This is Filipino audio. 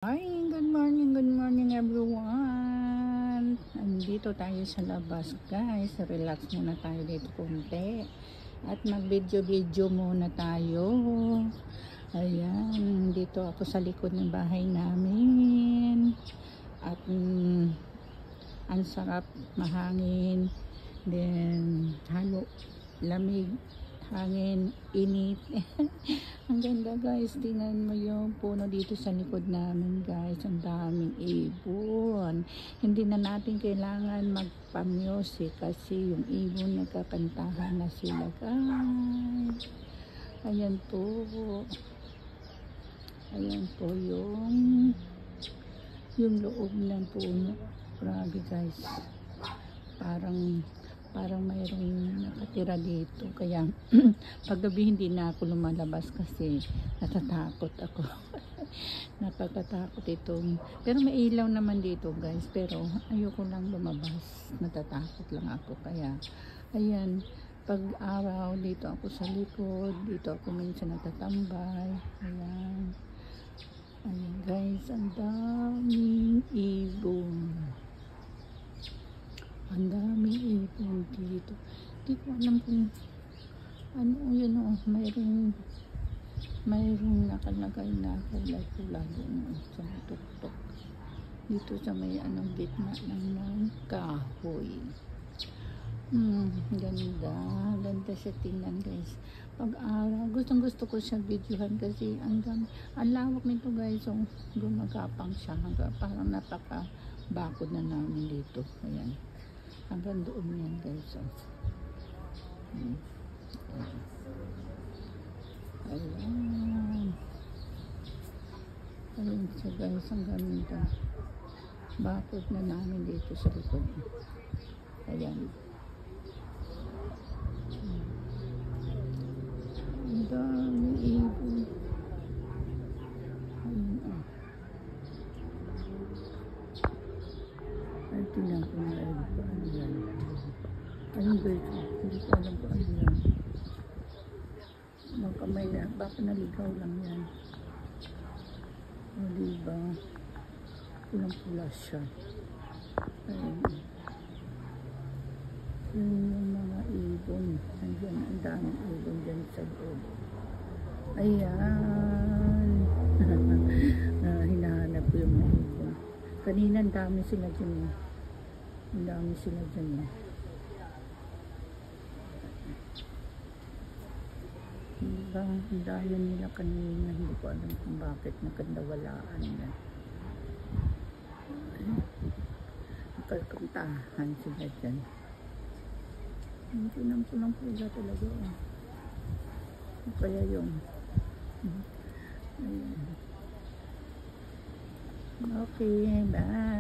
Good morning everyone. Andito tayo sa labas guys. Relax muna tayo dito konti. At mag-video muna tayo. Ayan, dito ako sa likod ng bahay namin. At ang sarap, mahangin. Then, halo, lamig, hangin, init. Ang ganda guys, tingnan mo yung puno dito sa likod namin guys, ang daming ibon. Hindi na natin kailangan magpa-music kasi yung ibon nagkakantahan na sila guys. Ayan po yung loob ng puno. Grabe guys, parang mayroong nakatira dito, kaya paggabi hindi na ako lumalabas kasi natatakot ako. Napakatakot itong, pero may ilaw naman dito guys, pero ayoko lang lumabas, natatakot lang ako. Kaya ayan, pag araw dito ako sa likod, dito ako minsan natatambay. Ayan guys, ang daming ibon. Ang daming ibon dito. Hindi ko alam kung ano yun o. Mayroong nakalagay na kulay-kulay sa tuktok. Dito sa may gitna ng kahoy. Ganda siya tingnan guys. Pag araw, gustong gusto ko siya videohan kasi ang lawak nito guys. So, gumagapang siya. Parang napaka-bakod na namin dito. Ayan. Hanggang doon yan guys. Ayan siya guys, ang ganda. Bakod na namin dito sa likod. Ayan. Ang daming ibon. Ay, tingnan ko na rin kung ano yan. Ayun guys, hindi ko alam kung ano yan. Baka naligaw lang yan. O diba, pulang-pula siya. Ayun. Yun yung mga ibon. Andyan, ang daming ibon dyan sa loob. Ayan. Hinahanap ko yung mga ibon. Kanina ang dami sila dyan. Ang dami sila dyan. Diba? Ang dami nila kanina. Hindi ko alam kung bakit nagkandawalaan yan. Nagkakantahan sila dyan. Hindi nang pulang-pula talaga. Kaya yung ayan. Okay, bye.